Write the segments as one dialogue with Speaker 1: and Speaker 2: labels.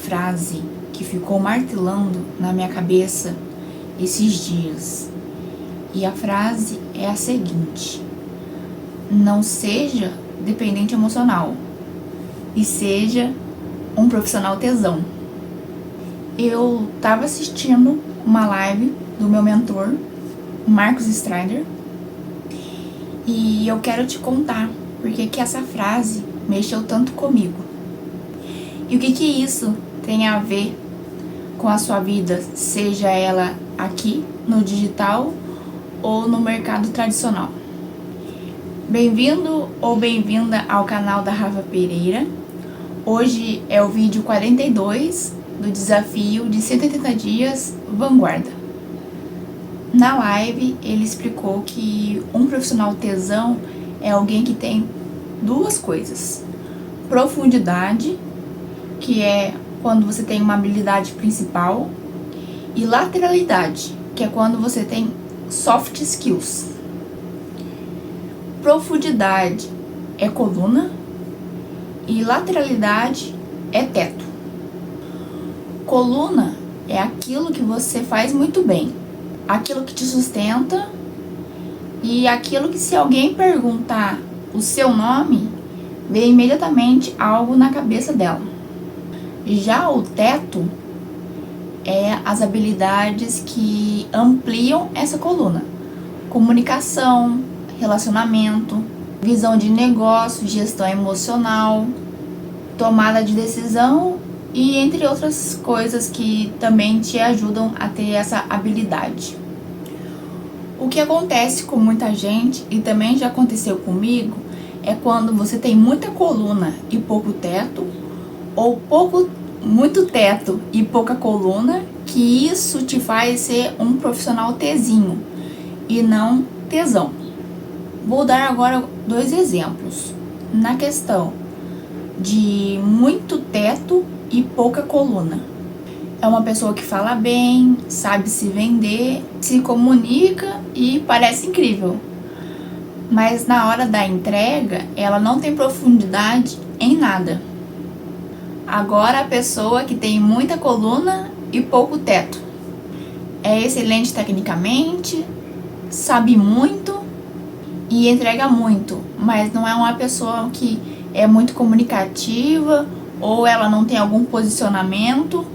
Speaker 1: frase que ficou martelando na minha cabeça esses dias. E a frase é a seguinte: não seja dependente emocional e seja um profissional tesão. Eu tava assistindo uma live do meu mentor, Marcos Strider, e eu quero te contar porque que essa frase mexeu tanto comigo. E o que isso tem a ver com a sua vida, seja ela aqui no digital ou no mercado tradicional. Bem-vindo ou bem-vinda ao canal da Rafa Pereira. Hoje é o vídeo 42 do desafio de 180 dias Vanguarda. Na live ele explicou que um profissional tesão é alguém que tem duas coisas: profundidade, que é quando você tem uma habilidade principal, e lateralidade, que é quando você tem soft skills. Profundidade é coluna e lateralidade é teto. Coluna é aquilo que você faz muito bem, aquilo que te sustenta e aquilo que, se alguém perguntar o seu nome, vem imediatamente algo na cabeça dela. Já o teto é as habilidades que ampliam essa coluna: comunicação, relacionamento, visão de negócio, gestão emocional, tomada de decisão e entre outras coisas que também te ajudam a ter essa habilidade. O que acontece com muita gente, e também já aconteceu comigo, é quando você tem muita coluna e pouco teto, ou muito teto e pouca coluna, que isso te faz ser um profissional tezinho e não tesão. Vou dar agora 2 exemplos. Na questão de muito teto e pouca coluna, é uma pessoa que fala bem, sabe se vender, se comunica e parece incrível, mas na hora da entrega ela não tem profundidade em nada. Agora, a pessoa que tem muita coluna e pouco teto é excelente tecnicamente, sabe muito e entrega muito, mas não é uma pessoa que é muito comunicativa ou ela não tem algum posicionamento.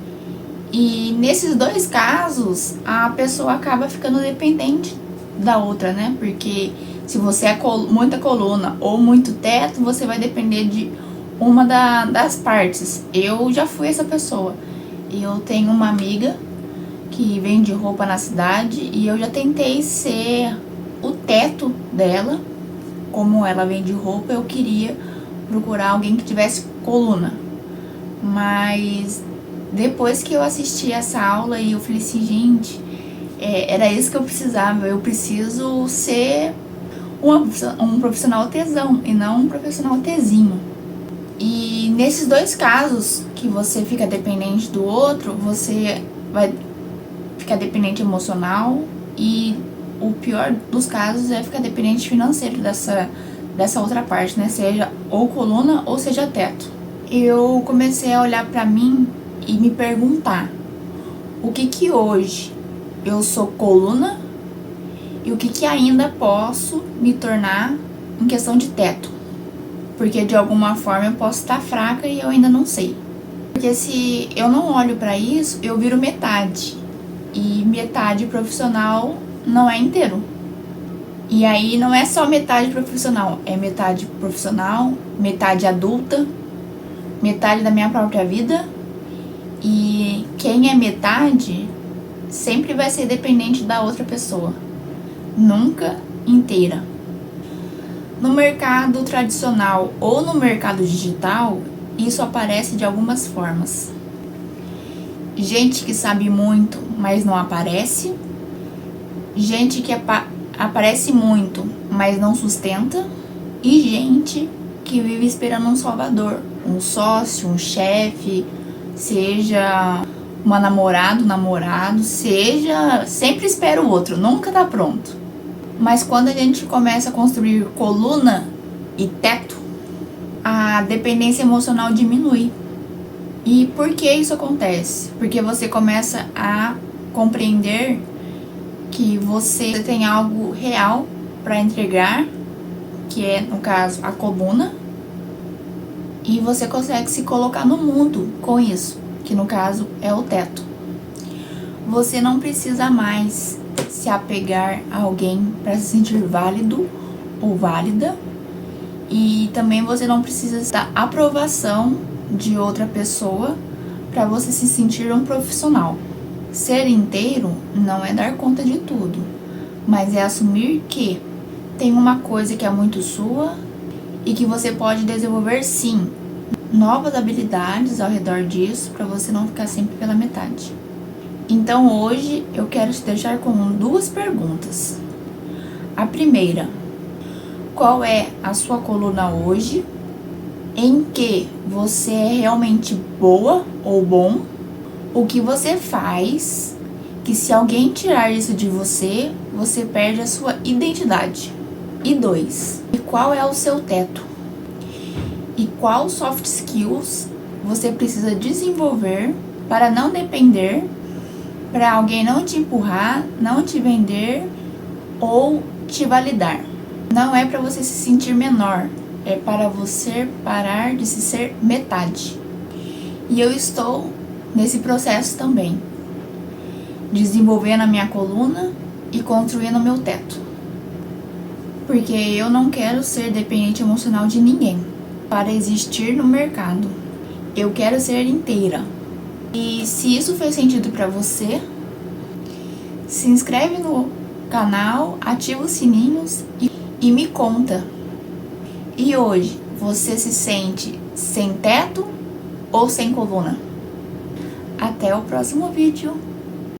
Speaker 1: E nesses 2 casos, a pessoa acaba ficando dependente da outra, né? Porque se você é muita coluna ou muito teto, você vai depender de uma das partes. Eu já fui essa pessoa. Eu tenho uma amiga que vende roupa na cidade e eu já tentei ser o teto dela. Como ela vende roupa, eu queria procurar alguém que tivesse coluna. Mas depois que eu assisti essa aula e eu falei assim, gente, era isso que eu precisava. Eu preciso ser um profissional tesão e não um profissional tezinho. E nesses 2 casos que você fica dependente do outro, você vai ficar dependente emocional, e o pior dos casos é ficar dependente financeiro dessa outra parte, né? Seja ou coluna ou seja teto. Eu comecei a olhar pra mim e me perguntar o que hoje eu sou coluna e o que ainda posso me tornar em questão de teto. Porque de alguma forma eu posso estar fraca e eu ainda não sei. Porque se eu não olho pra isso, eu viro metade. E metade profissional não é inteiro. E aí não é só metade profissional, é metade profissional, metade adulta, metade da minha própria vida. E quem é metade sempre vai ser dependente da outra pessoa, nunca inteira. No mercado tradicional ou no mercado digital, isso aparece de algumas formas. Gente que sabe muito, mas não aparece. Gente que aparece muito, mas não sustenta. E gente que vive esperando um salvador, um sócio, um chefe, seja uma namorado, seja, sempre espera o outro, nunca tá pronto. Mas quando a gente começa a construir coluna e teto, a dependência emocional diminui. E por que isso acontece? Porque você começa a compreender que você tem algo real para entregar, que é, no caso, a coluna, e você consegue se colocar no mundo com isso, que no caso é o teto. Você não precisa mais se apegar a alguém para se sentir válido ou válida, e também você não precisa da aprovação de outra pessoa para você se sentir um profissional. Ser inteiro não é dar conta de tudo, mas é assumir que tem uma coisa que é muito sua e que você pode desenvolver sim novas habilidades ao redor disso para você não ficar sempre pela metade. Então hoje eu quero te deixar com 2 perguntas. A primeira: qual é a sua coluna hoje? Em que você é realmente boa ou bom? O que você faz que se alguém tirar isso de você, você perde a sua identidade? E 2, e qual é o seu teto? E qual soft skills você precisa desenvolver para não depender, para alguém não te empurrar, não te vender ou te validar? Não é para você se sentir menor, é para você parar de se ser metade. E eu estou nesse processo também, desenvolvendo a minha coluna e construindo o meu teto. Porque eu não quero ser dependente emocional de ninguém para existir no mercado. Eu quero ser inteira. E se isso fez sentido para você, se inscreve no canal, ativa os sininhos e me conta. E hoje, você se sente sem teto ou sem coluna? Até o próximo vídeo.